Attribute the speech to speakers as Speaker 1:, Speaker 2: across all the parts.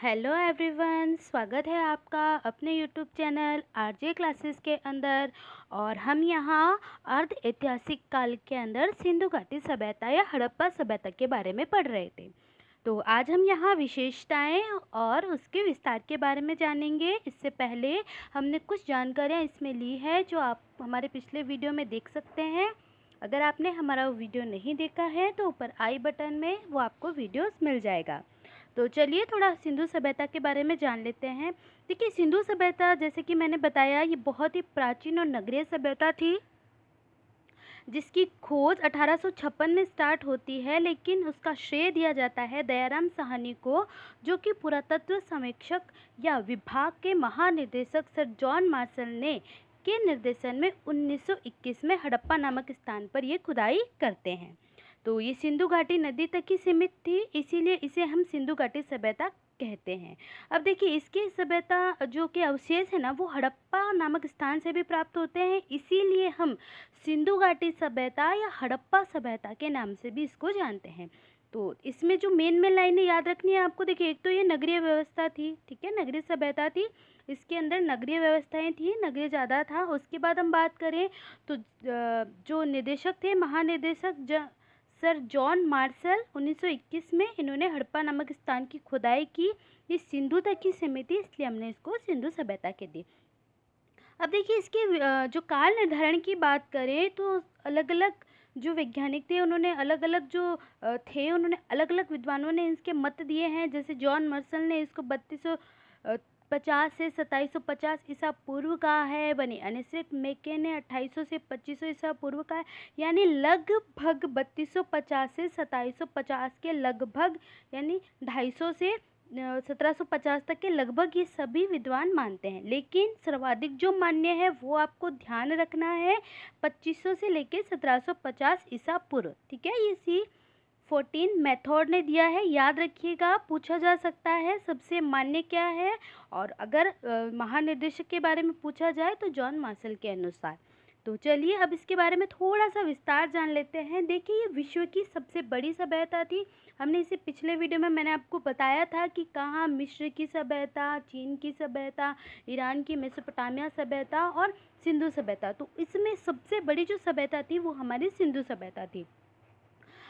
Speaker 1: Hello everyone, स्वागत है आपका अपने यूट्यूब चैनल आरजे क्लासेस के अंदर। और हम यहाँ अर्ध ऐतिहासिक काल के अंदर सिंधु घाटी सभ्यता या हड़प्पा सभ्यता के बारे में पढ़ रहे थे। तो आज हम यहाँ विशेषताएं और उसके विस्तार के बारे में जानेंगे। इससे पहले हमने कुछ जानकारियाँ इसमें ली है जो आप हमारे पिछले वीडियो में देख सकते हैं। अगर आपने हमारा वीडियो नहीं देखा है तो ऊपर आई बटन में वो आपको वीडियोस मिल जाएगा। तो चलिए थोड़ा सिंधु सभ्यता के बारे में जान लेते हैं। देखिए, सिंधु सभ्यता जैसे कि मैंने बताया ये बहुत ही प्राचीन और नगरीय सभ्यता थी जिसकी खोज 1856 में स्टार्ट होती है, लेकिन उसका श्रेय दिया जाता है दयाराम साहनी को, जो कि पुरातत्व समीक्षक या विभाग के महानिदेशक सर जॉन मार्शल ने के निर्देशन में 1921 में हड़प्पा नामक स्थान पर ये खुदाई करते हैं। तो ये सिंधु घाटी नदी तक ही सीमित थी, इसीलिए इसे हम सिंधु घाटी सभ्यता कहते हैं। अब देखिए, इसकी सभ्यता जो कि अवशेष है ना, वो हड़प्पा नामक स्थान से भी प्राप्त होते हैं, इसीलिए हम सिंधु घाटी सभ्यता या हड़प्पा सभ्यता के नाम से भी इसको जानते हैं। तो इसमें जो मेन लाइनें याद रखनी है आपको, देखिए एक तो ये नगरीय व्यवस्था थी, ठीक है, नगरीय सभ्यता थी, इसके अंदर नगरीय व्यवस्थाएं थी, नगरीय ज़्यादा था। उसके बाद हम बात करें तो जो निदेशक थे, महानिदेशक सर जॉन मार्शल, 1921 में इन्होंने हड़प्पा नामक स्थान की खुदाई की। ये सिंधु तक की सीमित थी, इसलिए हमने इसको सिंधु सभ्यता के दी। अब देखिए, इसके जो काल निर्धारण की बात करें तो अलग अलग जो वैज्ञानिक थे उन्होंने अलग अलग उन्होंने अलग अलग विद्वानों ने इसके मत दिए हैं। जैसे जॉन मार्शल ने इसको 3250 से 2750 ईसा पूर्व का है, बनी अनिश्चित मेके ने 2800 से 2500 ईसा पूर्व का है, यानी लगभग 3250 से 2750 के लगभग, यानी 250 से 1750 तक के लगभग ये सभी विद्वान मानते हैं। लेकिन सर्वाधिक जो मान्य है वो आपको ध्यान रखना है 2500 से लेकर 1750 ईसा पूर्व, ठीक है। ये C14 मेथड ने दिया है, याद रखिएगा, पूछा जा सकता है सबसे मान्य क्या है। और अगर महानिदेशक के बारे में पूछा जाए तो जॉन मार्शल के अनुसार। तो चलिए अब इसके बारे में थोड़ा सा विस्तार जान लेते हैं। देखिए, ये विश्व की सबसे बड़ी सभ्यता थी। हमने इसे पिछले वीडियो में मैंने आपको बताया था कि कहाँ मिस्र की सभ्यता, चीन की सभ्यता, ईरान की मेसोपोटामिया सभ्यता और सिंधु सभ्यता। तो इसमें सबसे बड़ी जो सभ्यता थी वो हमारी सिंधु सभ्यता थी।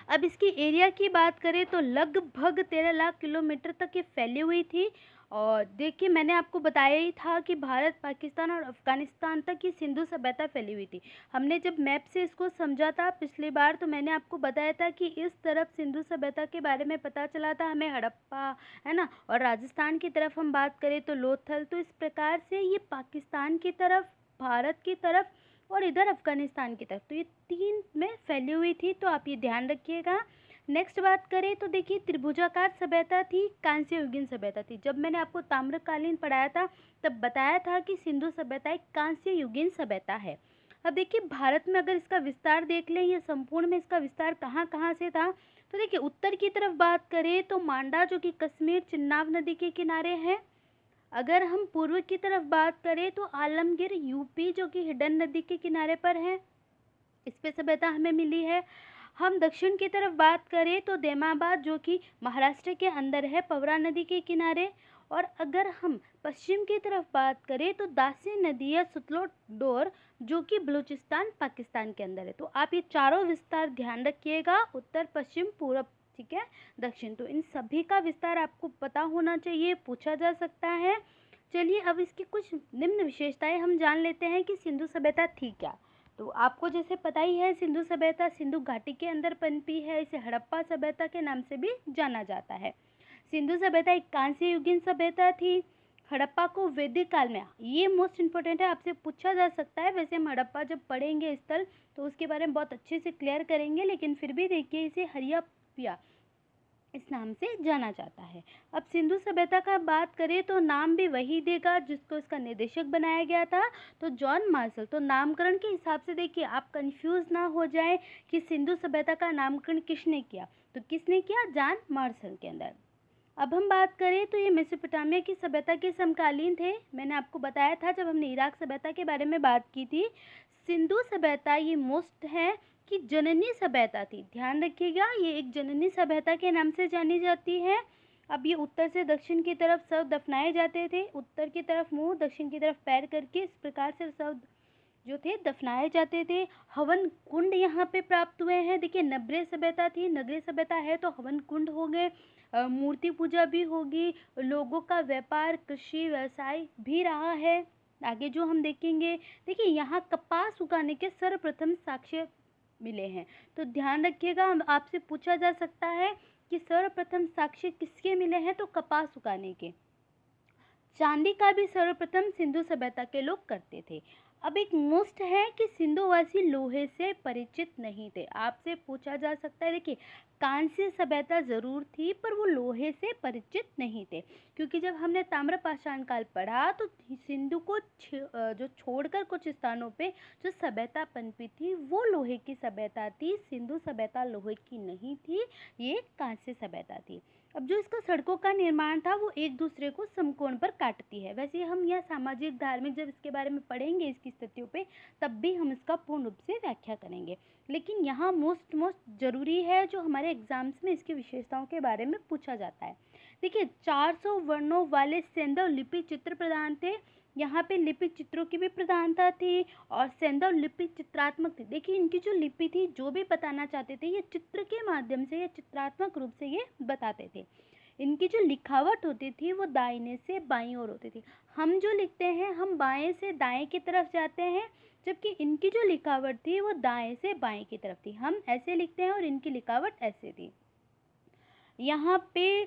Speaker 1: अब इसकी एरिया की बात करें तो लगभग 13 लाख किलोमीटर तक ये फैली हुई थी। और देखिए, मैंने आपको बताया ही था कि भारत, पाकिस्तान और अफ़गानिस्तान तक ये सिंधु सभ्यता फैली हुई थी। हमने जब मैप से इसको समझा था पिछली बार, तो मैंने आपको बताया था कि इस तरफ सिंधु सभ्यता के बारे में पता चला था हमें हड़प्पा, है ना, और राजस्थान की तरफ हम बात करें तो लोथल। तो इस प्रकार से ये पाकिस्तान की तरफ, भारत की तरफ और इधर अफगानिस्तान की तरफ, तो ये तीन में फैली हुई थी। तो आप ये ध्यान रखिएगा। नेक्स्ट बात करें तो देखिए, त्रिभुजाकार सभ्यता थी, कांस्य युगीन सभ्यता थी। जब मैंने आपको ताम्रकालीन पढ़ाया था तब बताया था कि सिंधु सभ्यता एक कांस्य युगीन सभ्यता है। अब देखिए, भारत में अगर इसका विस्तार देख लें, ये संपूर्ण में इसका विस्तार कहाँ कहाँ से था, तो देखिए उत्तर की तरफ बात करें तो मांडा, जो कि कश्मीर चिन्नाब नदी के किनारे है। अगर हम पूर्व की तरफ बात करें तो आलमगीर यूपी, जो कि हिडन नदी के किनारे पर है, इस पे सभ्यता हमें मिली है। हम दक्षिण की तरफ बात करें तो देमाबाद, जो कि महाराष्ट्र के अंदर है, पवरा नदी के किनारे। और अगर हम पश्चिम की तरफ बात करें तो दासी नदी या सुतलोट डोर, जो कि बलूचिस्तान पाकिस्तान के अंदर है। तो आप ये चारों विस्तार ध्यान रखिएगा, उत्तर, पश्चिम, पूर्व, ठीक है, दक्षिण। तो इन सभी का विस्तार आपको पता होना चाहिए, पूछा जा सकता है। चलिए अब इसकी कुछ निम्न विशेषताएं हम जान लेते हैं कि सिंधु सभ्यता थी क्या। तो आपको जैसे पता ही है, सिंधु सभ्यता सिंधु घाटी के अंदर पनपी है, इसे हड़प्पा सभ्यता के नाम से भी जाना जाता है। सिंधु सभ्यता एक कांस्य युगीन सभ्यता थी। हड़प्पा को वैदिक काल में, ये मोस्ट इम्पोर्टेंट है, आपसे पूछा जा सकता है। वैसे हम हड़प्पा जब पढ़ेंगे स्थल तो उसके बारे में बहुत अच्छे से क्लियर करेंगे, लेकिन फिर भी देखिए, इसे हरियापिया इस नाम से जाना जाता है। अब सिंधु सभ्यता का बात करें तो नाम भी वही देगा जिसको इसका निदेशक बनाया गया था, तो जॉन मार्शल। तो नामकरण के हिसाब से देखिए, आप कंफ्यूज ना हो जाए कि सिंधु सभ्यता का नामकरण किसने किया, तो किसने किया, जॉन मार्शल के अंदर। अब हम बात करें तो ये मेसोपोटामिया की सभ्यता के समकालीन थे। मैंने आपको बताया था जब हमने इराक सभ्यता के बारे में बात की थी। सिंधु सभ्यता ये मोस्ट है कि जननी सभ्यता थी, ध्यान रखिएगा, ये एक जननी सभ्यता के नाम से जानी जाती है। अब ये उत्तर से दक्षिण की तरफ शव दफनाए जाते थे, उत्तर की तरफ मुंह, दक्षिण की तरफ पैर करके, इस प्रकार से शव जो थे दफनाए जाते थे। हवन कुंड यहाँ पे प्राप्त हुए हैं। देखिए, नगरीय सभ्यता थी, नगरीय सभ्यता है तो हवन कुंड हो गए, मूर्ति पूजा भी होगी, लोगों का व्यापार, कृषि व्यवसाय भी रहा है। आगे जो हम देखेंगे, देखिए यहाँ कपास उगाने के सर्वप्रथम साक्ष्य मिले हैं। तो ध्यान रखिएगा, आपसे पूछा जा सकता है कि सर्वप्रथम साक्ष्य किसके मिले हैं, तो कपास उगाने के। चांदी का भी सर्वप्रथम सिंधु सभ्यता के लोग करते थे। अब एक मोस्ट है कि सिंधुवासी लोहे से परिचित नहीं थे। आपसे पूछा जा सकता है, देखिए कांस्य सभ्यता जरूर थी पर वो लोहे से परिचित नहीं थे, क्योंकि जब हमने ताम्रपाषाण काल पढ़ा तो सिंधु को जो छोड़कर कुछ स्थानों पे जो सभ्यता पनपी थी वो लोहे की सभ्यता थी। सिंधु सभ्यता लोहे की नहीं थी, ये कांस्य सभ्यता थी। अब जो इसका सड़कों का निर्माण था वो एक दूसरे को समकोण पर काटती है। वैसे हम यह सामाजिक धार्मिक जब इसके बारे में पढ़ेंगे इसकी स्थितियों पे, तब भी हम इसका पूर्ण रूप से व्याख्या करेंगे। लेकिन यहाँ मोस्ट जरूरी है जो हमारे एग्जाम्स में इसकी विशेषताओं के बारे में पूछा जाता है। देखिए 400 वर्णों वाले सेंधव लिपि चित्र प्रधान थे। यहाँ पे लिपि चित्रों की भी प्रधानता थी और सेंधव लिपि चित्रात्मक थी। देखिए इनकी जो लिपि थी, जो भी बताना चाहते थे ये चित्र के माध्यम से या चित्रात्मक रूप से ये बताते थे। इनकी जो लिखावट होती थी वो दाहिने से बाईं ओर होती थी। हम जो लिखते हैं हम बाएं से दाएं की तरफ जाते हैं, जबकि इनकी जो लिखावट थी वो दाएं से बाएं की तरफ थी। हम ऐसे लिखते हैं और इनकी लिखावट ऐसे थी। यहाँ पे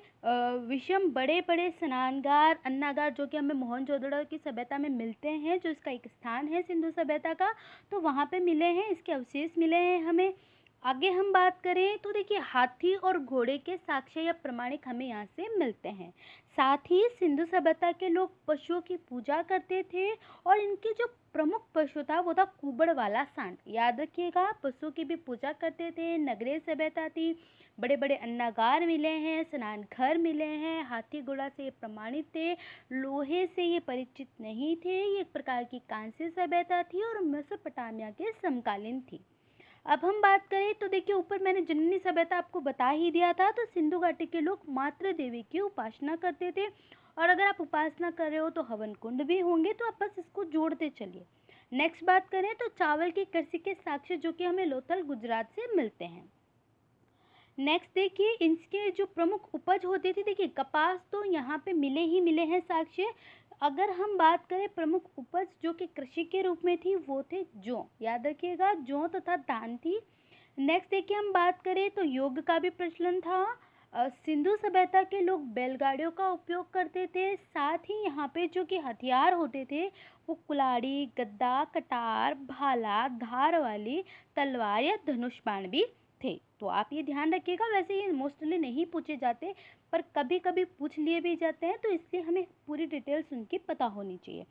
Speaker 1: विषम बड़े बड़े स्नानगार, अन्नागार जो कि हमें मोहनजोदड़ो की सभ्यता में मिलते हैं, जो इसका एक स्थान है सिंधु सभ्यता का, तो वहाँ पे मिले हैं, इसके अवशेष मिले हैं हमें। आगे हम बात करें तो देखिए हाथी और घोड़े के साक्ष्य या प्रमाणिक हमें यहाँ से मिलते हैं। साथ ही सिंधु सभ्यता के लोग पशुओं की पूजा करते थे और इनकी जो प्रमुख पशु था वो था कुबड़ वाला सांड। याद रखिएगा, पशुओं की भी पूजा करते थे। नगरीय सभ्यता थी, बड़े बड़े अन्नागार मिले हैं, स्नान घर मिले हैं। हाथी घोड़ा से ये प्रमाणित थे, लोहे से ये परिचित नहीं थे। ये एक प्रकार की कांस्य सभ्यता थी और मेसोपोटामिया के समकालीन थी। अब हम बात करें तो देखिए ऊपर मैंने जननी सभ्यता आपको बता ही दिया था। तो सिंधु घाटी के लोग मातृ देवी की उपासना करते थे, और अगर आप उपासना कर रहे हो तो हवन कुंड भी होंगे, तो आप बस इसको जोड़ते चलिए। नेक्स्ट बात करें तो चावल की कृषि के साक्ष्य जो कि हमें लोथल गुजरात से मिलते हैं। नेक्स्ट देखिए इनके जो प्रमुख उपज होती थी, देखिए कपास तो यहाँ पे मिले ही मिले हैं साक्ष्य। अगर हम बात करें प्रमुख उपज जो कि कृषि के रूप में थी वो थे जौ। याद रखिएगा, जौ तथा धान थी। नेक्स्ट देखिए हम बात करें तो योग का भी प्रचलन था। सिंधु सभ्यता के लोग बैलगाड़ियों का उपयोग करते थे। साथ ही यहाँ पे जो कि हथियार होते थे वो कुल्हाड़ी, गद्दा, कटार, भाला, धार वाली तलवार या धनुष बाण भी थे। तो आप ये ध्यान रखिएगा, वैसे ये मोस्टली नहीं पूछे जाते पर कभी कभी पूछ लिए भी जाते हैं, तो इसलिए हमें पूरी डिटेल्स उनकी पता होनी चाहिए।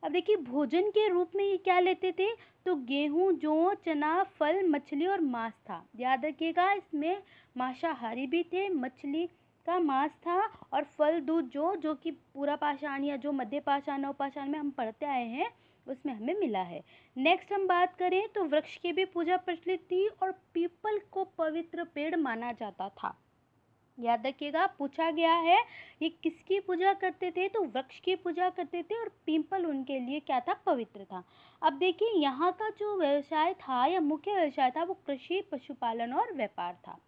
Speaker 1: अब देखिए भोजन के रूप में ये क्या लेते थे, तो गेहूं, जौ, चना, फल, मछली और मांस था। याद रखिएगा, इसमें मांसाहारी भी थे, मछली का मांस था, और फल, दूध, जो कि पूरा पाषाण या जो मध्य पाषाण नवपाषाण में हम पढ़ते आए हैं उसमें हमें मिला है। नेक्स्ट हम बात करें तो वृक्ष की भी पूजा प्रचलित थी और पीपल को पवित्र पेड़ माना जाता था। याद रखिएगा, पूछा गया है ये किसकी पूजा करते थे, तो वृक्ष की पूजा करते थे और पीपल उनके लिए क्या था, पवित्र था। अब देखिए यहाँ का जो व्यवसाय था या मुख्य व्यवसाय था वो कृषि, पशुपालन और व्यापार था।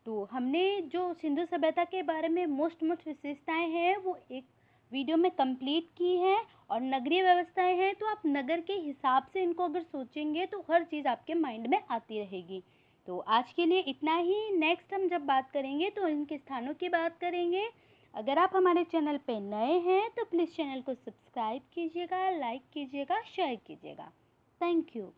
Speaker 1: तो हमने जो सिंधु सभ्यता के बारे में मोस्ट विशेषताएं हैं वो एक वीडियो में कंप्लीट की हैं, और नगरीय व्यवस्थाएं हैं तो आप नगर के हिसाब से इनको अगर सोचेंगे तो हर चीज़ आपके माइंड में आती रहेगी। तो आज के लिए इतना ही। नेक्स्ट हम जब बात करेंगे तो इनके स्थानों की बात करेंगे। अगर आप हमारे चैनल पे नए हैं तो प्लीज़ चैनल को सब्सक्राइब कीजिएगा, लाइक कीजिएगा, शेयर कीजिएगा। Thank you.